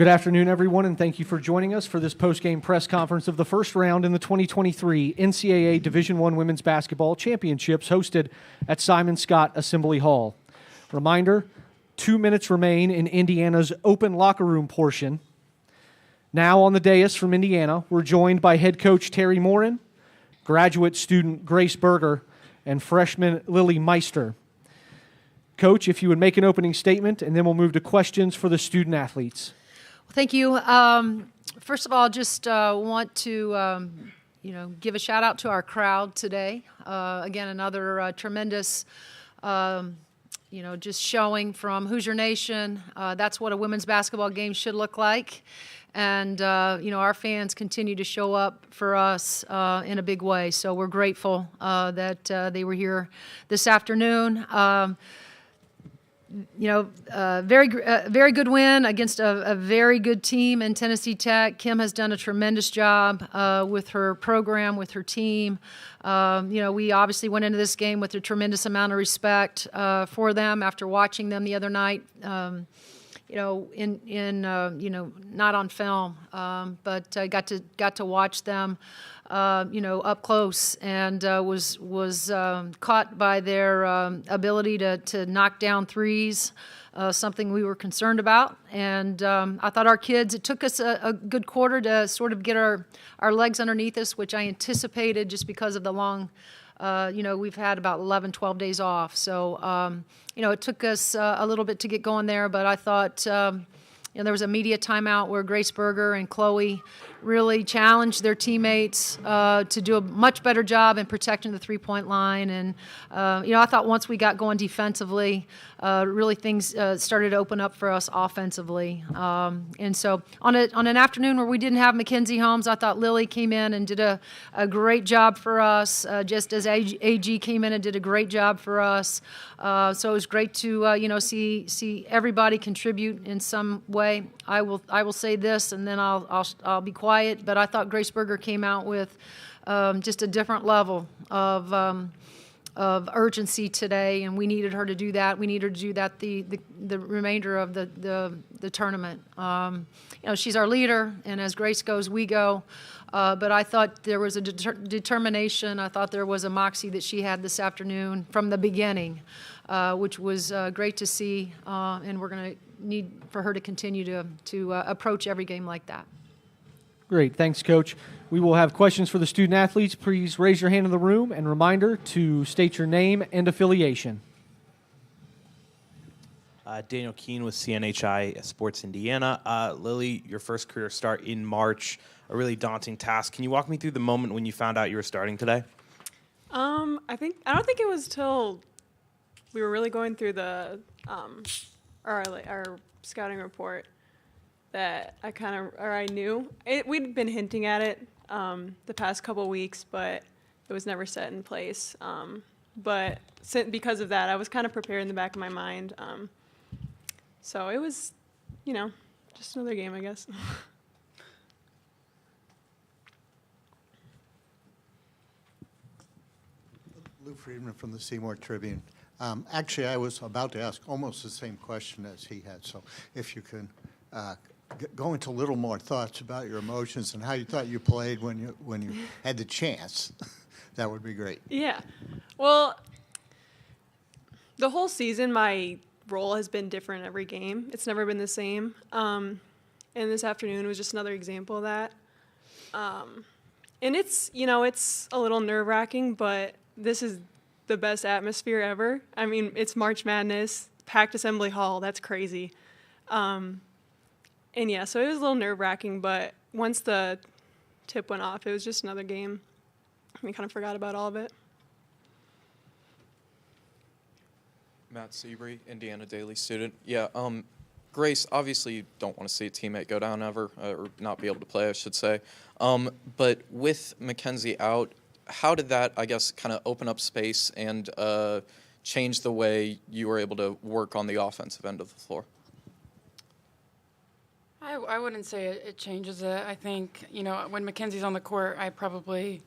Good afternoon, everyone, and thank you for joining us for this postgame press conference of the first round in the 2023 NCAA Division I Women's Basketball Championships hosted at Simon Skjodt Assembly Hall. Reminder, 2 minutes remain in Indiana's open locker room portion. Now on the dais from Indiana, we're joined by head coach Terry Morin, graduate student Grace Berger, and freshman Lily Meister. Coach, if you would make an opening statement, and then we'll move to questions for the student athletes. Thank you. First of all, just want to, give a shout out to our crowd today. Again, another tremendous, just showing from Hoosier Nation. That's what a women's basketball game should look like. And, our fans continue to show up for us in a big way. So we're grateful that they were here this afternoon. Very good win against a very good team in Tennessee Tech. Kim has done a tremendous job with her program, with her team. We obviously went into this game with a tremendous amount of respect for them after watching them the other night. Not on film, but got to watch them, up close, and was caught by their ability to knock down threes, something we were concerned about. And I thought our kids, it took us a good quarter to sort of get our legs underneath us, which I anticipated just because of the long. We've had about 11, 12 days off. So, it took us a little bit to get going there, but I thought, there was a media timeout where Grace Berger and Chloe really challenged their teammates to do a much better job in protecting the three-point line. And, I thought once we got going defensively, really things started to open up for us offensively. And so on an afternoon where we didn't have Mackenzie Holmes, I thought Lily came in and did a great job for us, just as AG came in and did a great job for us. So it was great to, see everybody contribute in some way. I will say this, and then I'll be quiet. But I thought Grace Berger came out with just a different level of urgency today, and we needed her to do that. We needed her to do that the remainder of the tournament. She's our leader, and as Grace goes, we go. But I thought there was a determination. I thought there was a moxie that she had this afternoon from the beginning, which was great to see, and we're going to need for her to continue to approach every game like that. Great. Thanks, Coach. We will have questions for the student athletes. Please raise your hand in the room, and reminder to state your name and affiliation. Daniel Keene with CNHI Sports Indiana. Lily, your first career start in March, a really daunting task. Can you walk me through the moment when you found out you were starting today? I don't think it was till we were really going through our scouting report that I knew. We'd been hinting at it the past couple weeks, but it was never set in place. But because of that, I was kind of prepared in the back of my mind. So it was, just another game, I guess. Lou Friedman from the Seymour Tribune. Actually, I was about to ask almost the same question as he had. So if you can go into a little more thoughts about your emotions and how you thought you played when you had the chance, that would be great. Yeah. Well, the whole season, my role has been different every game. It's never been the same. And this afternoon was just another example of that. And it's a little nerve-wracking, but this is the best atmosphere ever. I mean, it's March Madness, packed Assembly Hall. That's crazy. And yeah, so it was a little nerve-wracking, but once the tip went off, it was just another game. We kind of forgot about all of it. Matt Seabury, Indiana Daily student. Yeah, Grace, obviously you don't want to see a teammate go down ever, or not be able to play, I should say. But with Mackenzie out, how did that, I guess, kind of open up space and change the way you were able to work on the offensive end of the floor? I wouldn't say it changes it. I think, when Mackenzie's on the court, I probably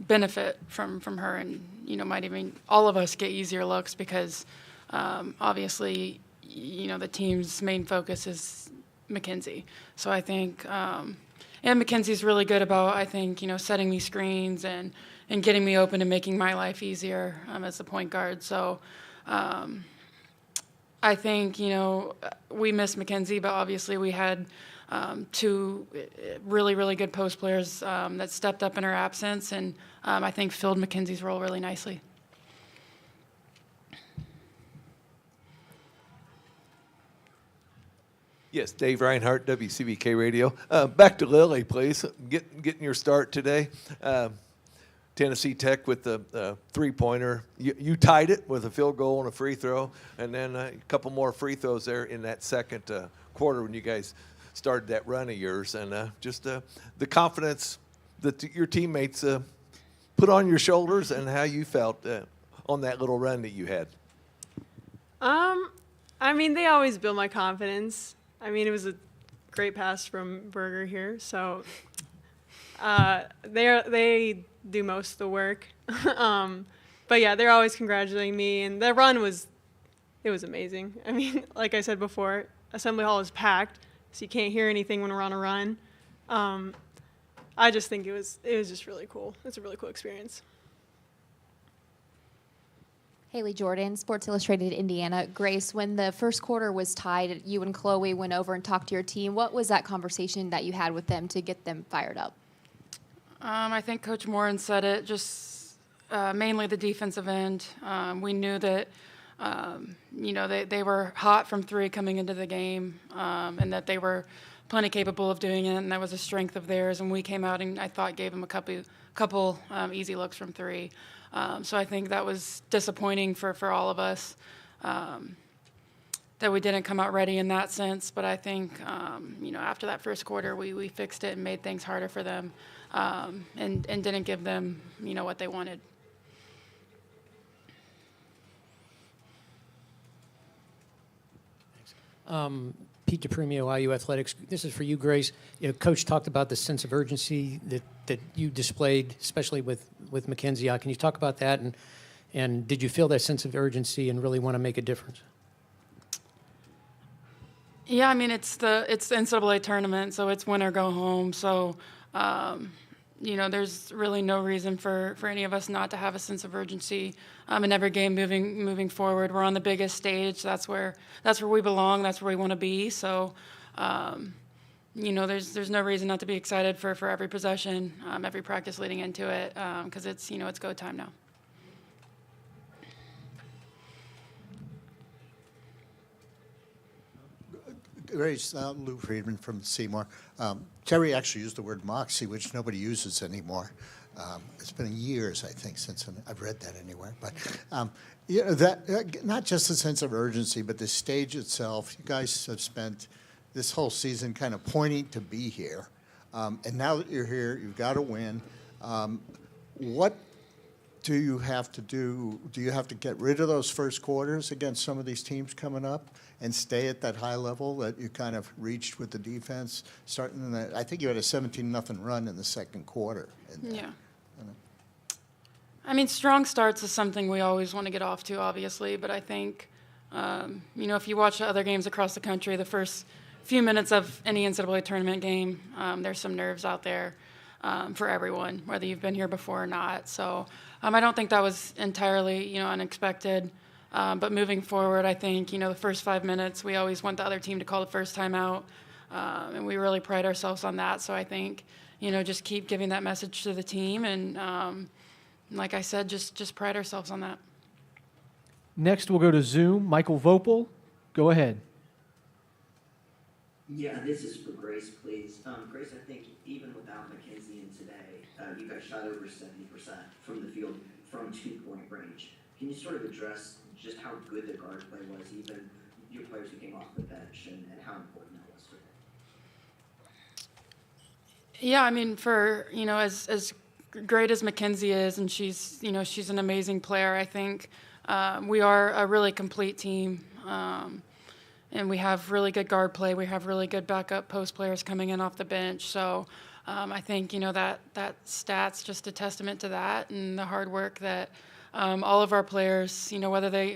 benefit from her, and, might even all of us get easier looks because obviously, the team's main focus is Mackenzie. So I think, and Mackenzie's really good about, I think, setting me screens and getting me open and making my life easier as the point guard. So I think, we missed Mackenzie, but obviously we had two really, really good post players that stepped up in her absence, and I think filled Mackenzie's role really nicely. Yes, Dave Reinhardt, WCBK Radio. Back to Lily, please. Getting your start today. Tennessee Tech with the three-pointer. You tied it with a field goal and a free throw, and then a couple more free throws there in that second quarter when you guys started that run of yours. And just the confidence that your teammates put on your shoulders and how you felt on that little run that you had. I mean, they always build my confidence. I mean, it was a great pass from Berger here, so they do most of the work. But yeah, they're always congratulating me, and the run was amazing. I mean, like I said before, Assembly Hall is packed, so you can't hear anything when we're on a run. I just think it was just really cool. It's a really cool experience. Haley Jordan, Sports Illustrated Indiana. Grace, when the first quarter was tied, you and Chloe went over and talked to your team. What was that conversation that you had with them to get them fired up? I think Coach Morin said it, just mainly the defensive end. We knew that, they were hot from three coming into the game, and that they were plenty capable of doing it, and that was a strength of theirs. And we came out and I thought gave them a couple easy looks from three. So I think that was disappointing for all of us, that we didn't come out ready in that sense. But I think, after that first quarter, we fixed it and made things harder for them, and didn't give them, what they wanted. Pete DePremio, IU Athletics. This is for you, Grace. Coach talked about the sense of urgency that you displayed, especially with Mackenzie. Can you talk about that? And did you feel that sense of urgency and really want to make a difference? Yeah, I mean, it's the NCAA tournament, so it's win or go home. So, there's really no reason for any of us not to have a sense of urgency in every game moving forward. We're on the biggest stage. That's where we belong. That's where we want to be. So, there's no reason not to be excited for every possession, every practice leading into it, because it's go time now. Grace, Lou Friedman from Seymour. Terry actually used the word moxie, which nobody uses anymore. It's been years, I think, since I've read that anywhere. But that not just the sense of urgency, but the stage itself. You guys have spent this whole season kind of pointing to be here, and now that you're here, you've got to win. What do you have to do? Do you have to get rid of those first quarters against some of these teams coming up and stay at that high level that you kind of reached with the defense? Starting in I think you had a 17-0 run in the second quarter. Yeah. I mean, strong starts is something we always want to get off to, obviously, but I think, if you watch other games across the country, the first few minutes of any NCAA tournament game, there's some nerves out there for everyone, whether you've been here before or not. So I don't think that was entirely, unexpected. But moving forward, I think, the first 5 minutes, we always want the other team to call the first time out, and we really pride ourselves on that. So I think, just keep giving that message to the team, and like I said, just pride ourselves on that. Next, we'll go to Zoom. Michael Vopel, go ahead. Yeah, this is for Grace, please. Grace, I think even without Mackenzie in today, you guys shot over 70% from the field from two-point range. Can you sort of address just how good the guard play was, even your players who came off the bench, and how important that was today? Yeah, I mean, for, as great as Mackenzie is, and she's an amazing player, I think we are a really complete team. And we have really good guard play. We have really good backup post players coming in off the bench. So I think, that stat's just a testament to that and the hard work that all of our players, whether they,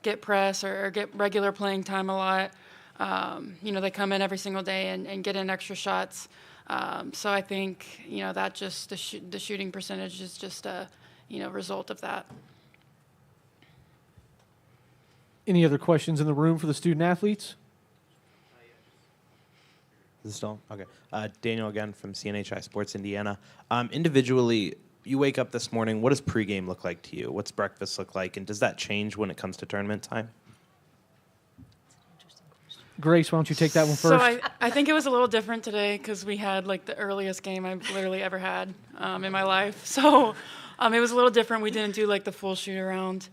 get press or get regular playing time a lot, They come in every single day and get in extra shots. So I think, that just the shooting percentage is just a, result of that. Any other questions in the room for the student athletes? Is this still okay? Daniel again from CNHI Sports Indiana. Individually, you wake up this morning. What does pregame look like to you? What's breakfast look like, and does that change when it comes to tournament time? Grace, why don't you take that one first? So I think it was a little different today because we had like the earliest game I've literally ever had in my life. So it was a little different. We didn't do like the full shoot around,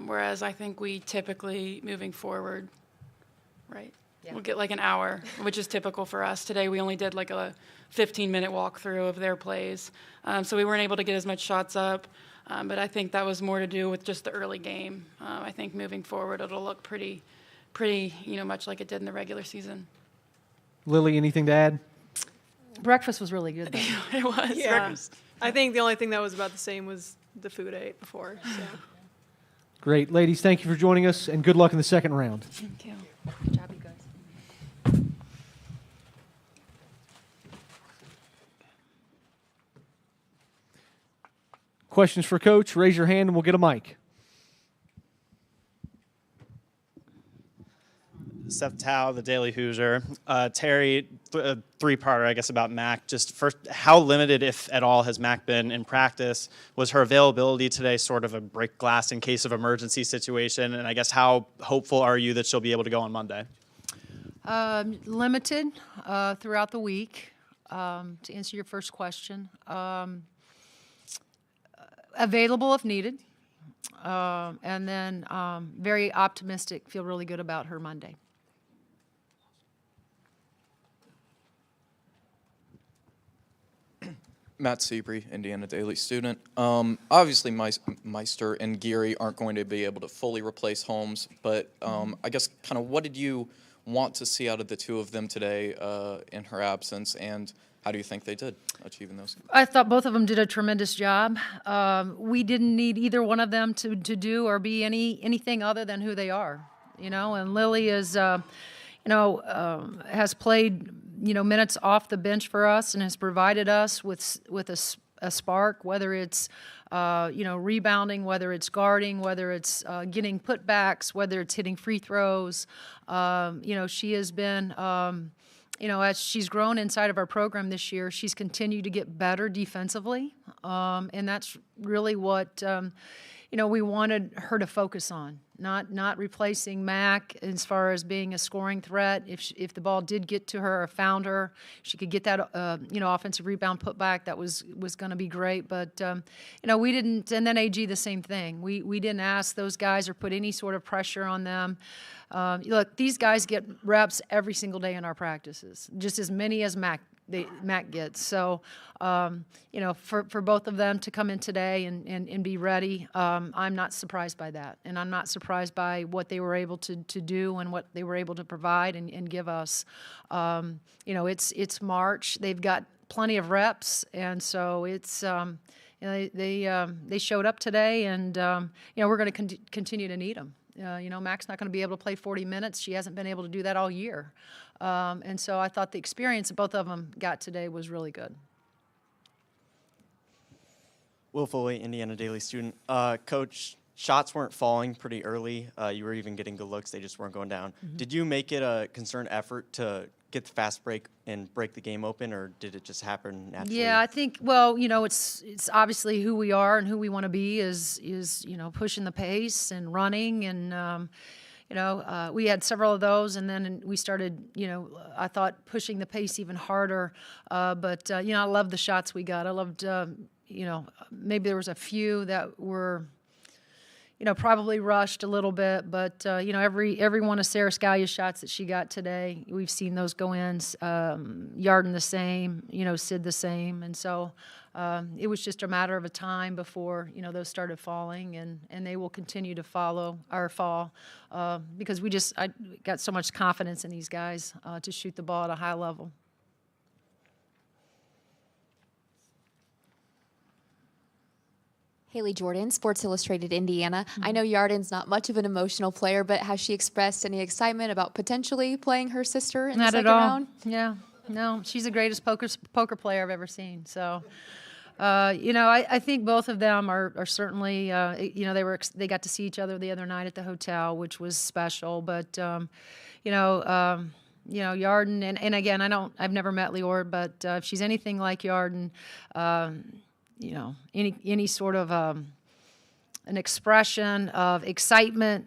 whereas I think we typically moving forward, right? Yeah. We'll get like an hour, which is typical for us. Today we only did like a 15-minute walkthrough of their plays, so we weren't able to get as much shots up. But I think that was more to do with just the early game. I think moving forward it'll look pretty, much like it did in the regular season. Lily, anything to add? Breakfast was really good, though. It was. Yeah. Breakfast. I think the only thing that was about the same was the food I ate before. So. Great. Ladies, thank you for joining us, and good luck in the second round. Thank you. Good job, you guys. Questions for Coach? Raise your hand and we'll get a mic. Seth Tao, the Daily Hoosier. Terry, three-parter, I guess, about Mac. Just first, how limited, if at all, has Mac been in practice? Was her availability today sort of a break glass in case of emergency situation? And I guess how hopeful are you that she'll be able to go on Monday? Limited throughout the week, to answer your first question. Available if needed. And then very optimistic, feel really good about her Monday. Matt Seabury, Indiana Daily student. Obviously, Meister and Geary aren't going to be able to fully replace Holmes, but I guess kind of what did you want to see out of the two of them today in her absence, and how do you think they did achieving those? I thought both of them did a tremendous job. We didn't need either one of them to do or be anything other than who they are, And Lily is, has played, minutes off the bench for us and has provided us with a spark, whether it's, rebounding, whether it's guarding, whether it's getting putbacks, whether it's hitting free throws. She has been. As she's grown inside of our program this year, she's continued to get better defensively, and that's really what we wanted her to focus on. Not replacing Mac as far as being a scoring threat. If the ball did get to her or found her, she could get that offensive rebound putback. That was going to be great. But we didn't. And then AG the same thing. We didn't ask those guys or put any sort of pressure on them. Look, these guys get reps every single day in our practices, just as many as Mac gets. So, for both of them to come in today and be ready, I'm not surprised by that. And I'm not surprised by what they were able to do and what they were able to provide and give us. It's March. They've got plenty of reps, and so it's they showed up today, and we're going to continue to need them. Mac's not going to be able to play 40 minutes. She hasn't been able to do that all year. And so I thought the experience that both of them got today was really good. Will Foley, Indiana Daily student. Coach, shots weren't falling pretty early. You were even getting good looks. They just weren't going down. Mm-hmm. Did you make it a concerted effort to get the fast break and break the game open, or did it just happen naturally? Yeah, I think, it's obviously who we are and who we want to be is pushing the pace and running and, we had several of those, and then we started, I thought pushing the pace even harder. But I love the shots we got. I loved, maybe there was a few that were, probably rushed a little bit, but every one of Sarah Scalia's shots that she got today, we've seen those go in. Yarden the same, Sid the same, and so it was just a matter of a time before those started falling, and they will continue to fall because I got so much confidence in these guys to shoot the ball at a high level. Haley Jordan, Sports Illustrated Indiana. I know Yarden's not much of an emotional player, but has she expressed any excitement about potentially playing her sister in the Not second at all. round? Yeah, no, she's the greatest poker player I've ever seen. So, I think both of them are certainly, they got to see each other the other night at the hotel, which was special. But, Yarden, and again, I've never met Lior, but if she's anything like Yarden, any sort of an expression of excitement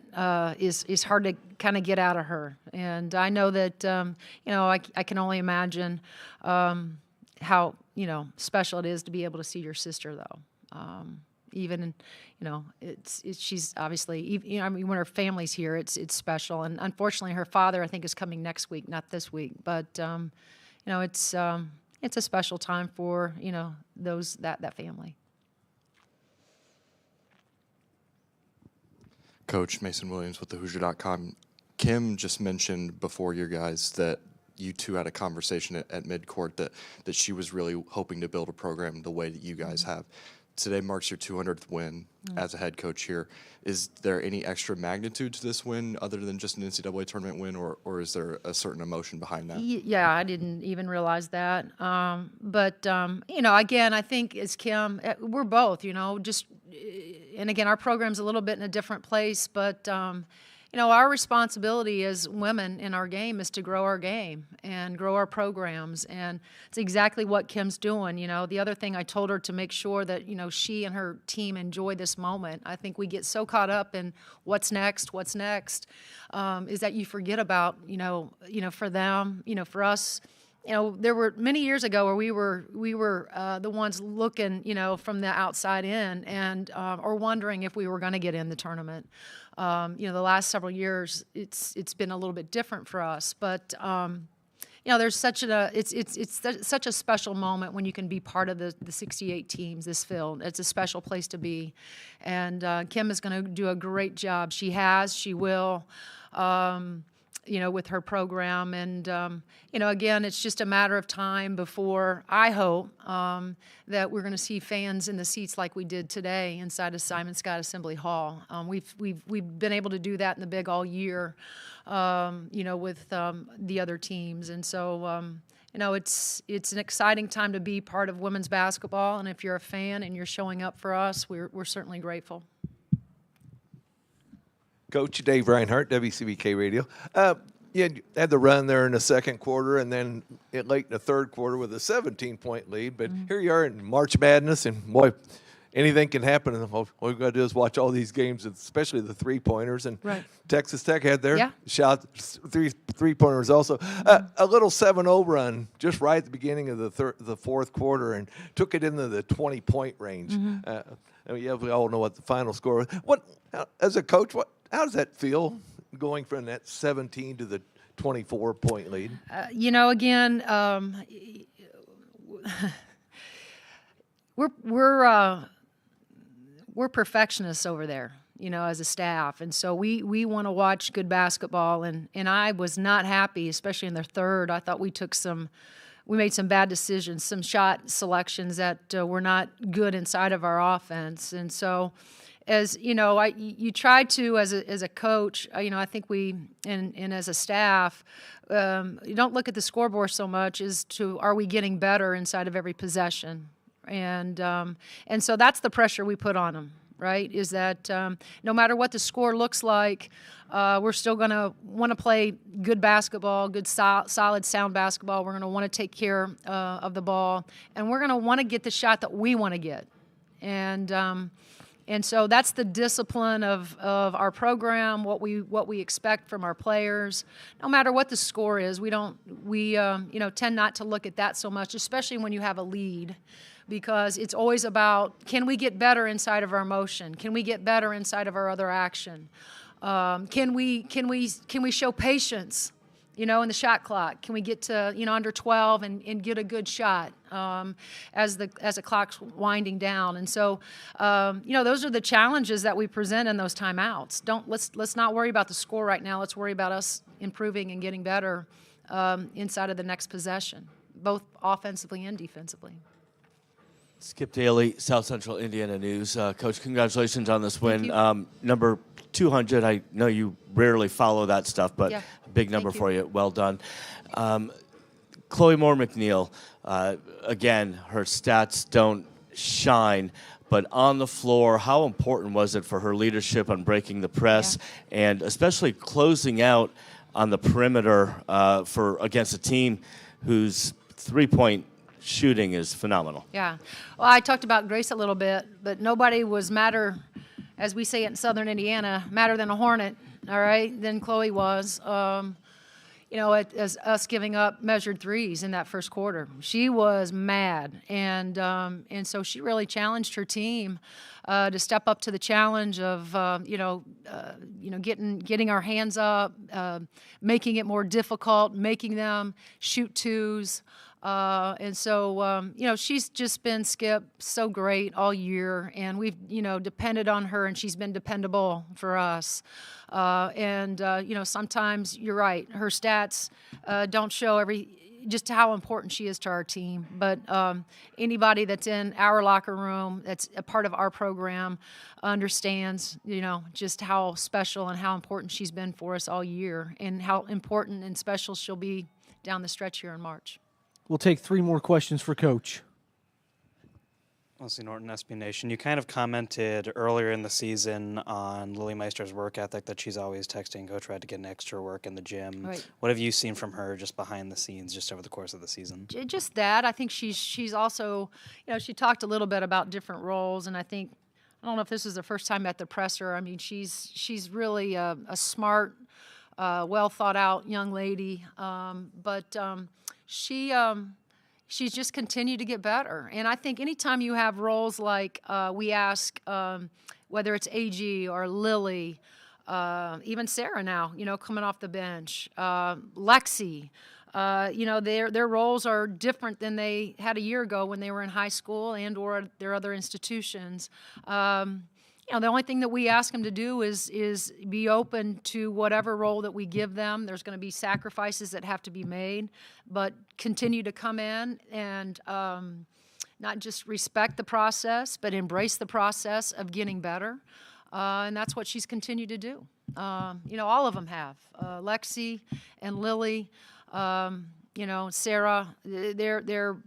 is hard to kind of get out of her. And I know that, I can only imagine how, special it is to be able to see your sister, though. Even, she's obviously, when her family's here, it's special. And unfortunately, her father, I think, is coming next week, not this week. But, it's a special time for, that family. Coach Mason Williams with the Hoosier.com. Kim just mentioned before you guys that you two had a conversation at midcourt that she was really hoping to build a program the way that you guys have. Today marks your 200th win as a head coach here. Is there any extra magnitude to this win other than just an NCAA tournament win, or is there a certain emotion behind that? Yeah, I didn't even realize that. Again, I think as Kim, we're both, and again, our program's a little bit in a different place, but our responsibility as women in our game is to grow our game and grow our programs, and it's exactly what Kim's doing. The other thing I told her to make sure that, she and her team enjoy this moment. I think we get so caught up in what's next, is that you forget about, for them, for us. There were many years ago where we were the ones looking, from the outside in and or wondering if we were going to get in the tournament. The last several years, it's been a little bit different for us, but there's such such a special moment when you can be part of the 68 teams. This field, it's a special place to be, and Kim is going to do a great job. She will. With her program. And, again, it's just a matter of time before, I hope, that we're going to see fans in the seats like we did today inside of Simon Scott Assembly Hall. We've been able to do that in the Big all year, with the other teams. And so, it's an exciting time to be part of women's basketball. And if you're a fan and you're showing up for us, we're certainly grateful. Coach Dave Reinhardt, WCBK Radio. You had the run there in the second quarter, and then late in the third quarter with a 17-point lead. But here you are in March Madness, and boy, anything can happen. And all we've got to do is watch all these games, especially the three-pointers. And Texas Tech had their shot, three-pointers also. A little 7-0 run just right at the beginning of the fourth quarter, and took it into the 20-point range. We all know what the final score was. As a coach, how does that feel, going from that 17 to the 24-point lead? Again, we're perfectionists over there, as a staff, and so we want to watch good basketball. And I was not happy, especially in the third. I thought we made some bad decisions, some shot selections that were not good inside of our offense, and so. As you try to, as a coach, I think we and as a staff, you don't look at the scoreboard so much as to are we getting better inside of every possession, and so that's the pressure we put on them, right? Is that no matter what the score looks like, we're still going to want to play good basketball, good solid, sound basketball. We're going to want to take care of the ball, and we're going to want to get the shot that we want to get, and so that's the discipline of our program, what we expect from our players. No matter what the score is, we tend not to look at that so much, especially when you have a lead, because it's always about, can we get better inside of our motion? Can we get better inside of our other action? Can we show patience? In the shot clock, can we get to under 12 and get a good shot as the clock's winding down? And so, those are the challenges that we present in those timeouts. Let's not worry about the score right now. Let's worry about us improving and getting better inside of the next possession, both offensively and defensively. Skip Daly, South Central Indiana News. Coach, congratulations on this win. you. Number 200, I know you rarely follow that stuff, but Yeah. a big number Thank you. for you. Well done. Chloe Moore McNeil, again, her stats don't shine, but on the floor, how important was it for her leadership on breaking the press and especially closing out on the perimeter against a team whose three-point shooting is phenomenal? Yeah. Well, I talked about Grace a little bit, but nobody was madder, as we say it in Southern Indiana, madder than a hornet, all right, than Chloe was. As us giving up measured threes in that first quarter. She was mad, and so she really challenged her team to step up to the challenge of getting our hands up, making it more difficult, making them shoot twos. She's just been, Skip, so great all year, and we've, depended on her, and she's been dependable for us. Sometimes you're right, her stats don't show just how important she is to our team. But anybody that's in our locker room, that's a part of our program, understands, just how special and how important she's been for us all year, and how important and special she'll be down the stretch here in March. We'll take 3 more questions for Coach. Leslie Norton, SB Nation. You kind of commented earlier in the season on Lily Meister's work ethic, that she's always texting Coach Red to get an extra work in the gym. Right. What have you seen from her just behind the scenes, just over the course of the season? Just that. I think she's also, she talked a little bit about different roles, and I think, I don't know if this is the first time at the presser. I mean, she's really a smart, well thought out young lady, but she's just continued to get better. And I think anytime you have roles like we ask, whether it's AG or Lily, even Sarah now, coming off the bench, Lexi, their roles are different than they had a year ago when they were in high school and or their other institutions. The only thing that we ask them to do is be open to whatever role that we give them. There's going to be sacrifices that have to be made, but continue to come in and not just respect the process, but embrace the process of getting better. And that's what she's continued to do. All of them have. Lexi and Lily, Sarah, their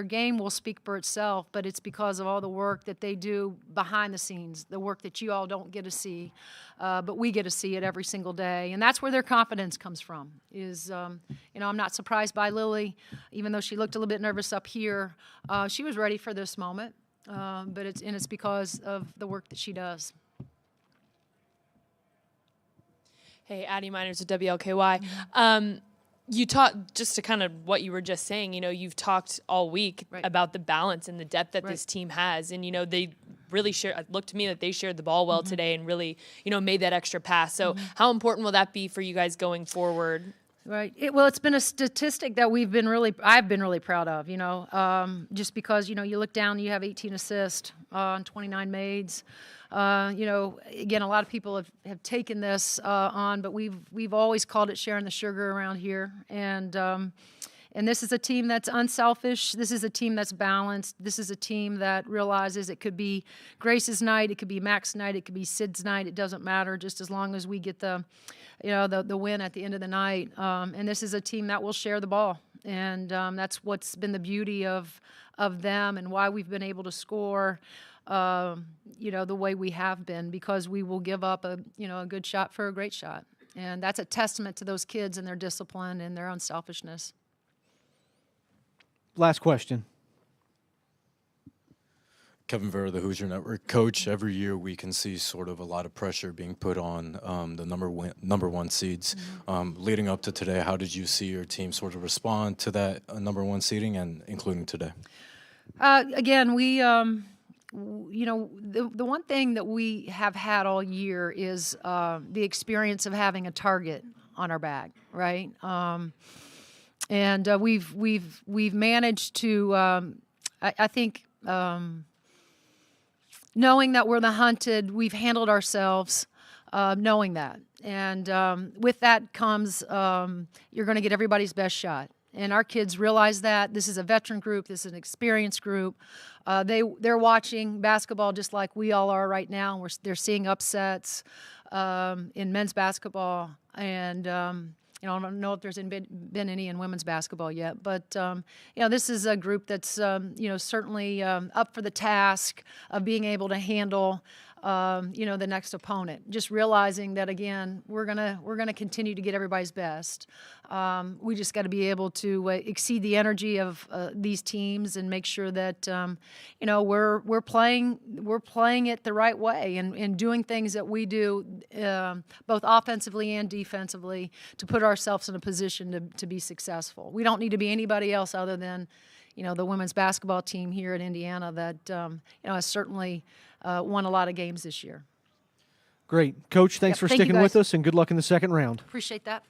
game will speak for itself, but it's because of all the work that they do behind the scenes, the work that you all don't get to see, but we get to see it every single day. And that's where their confidence comes from, I'm not surprised by Lily, even though she looked a little bit nervous up here. She was ready for this moment, but it's because of the work that she does. Hey, Addie Miners at WLKY. You talked, just to kind of what you were just saying, you've talked all week about the balance and the depth that this team has. And, they really it looked to me that they shared the ball well today and really, made that extra pass. So how important will that be for you guys going forward? Right. It's been a statistic that I've been really proud of, just because, you look down, you have 18 assists on 29 mades. Again, a lot of people have taken this on, but we've always called it sharing the sugar around here. And this is a team that's unselfish. This is a team that's balanced. This is a team that realizes it could be Grace's night, it could be Mac's night, it could be Sid's night. It doesn't matter, just as long as we get the win at the end of the night. And this is a team that will share the ball. And that's what's been the beauty of them and why we've been able to score the way we have been, because we will give up a good shot for a great shot. And that's a testament to those kids and their discipline and their unselfishness. Last question. Kevin Vera, the Hoosier Network. Coach, every year we can see sort of a lot of pressure being put on the number one seeds. Leading up to today, how did you see your team sort of respond to that number one seeding, and including today? Again, we, the one thing that we have had all year is the experience of having a target on our back, right? And we've managed to, I think, knowing that we're the hunted, we've handled ourselves, knowing that. And with that comes, you're going to get everybody's best shot. and our kids realize that. This is a veteran group. This is an experienced group. They're watching basketball just like we all are right now. They're seeing upsets in men's basketball, and I don't know if there's been any in women's basketball yet, but this is a group that's certainly up for the task of being able to handle the next opponent. Just realizing that, again, we're gonna continue to get everybody's best. We just got to be able to exceed the energy of these teams and make sure that we're playing it the right way and doing things that we do both offensively and defensively to put ourselves in a position to be successful. We don't need to be anybody else other than the women's basketball team here at Indiana that has certainly won a lot of games this year. Great. Coach, thanks for Thank you, sticking with guys. us, and good luck in the second round. Appreciate that.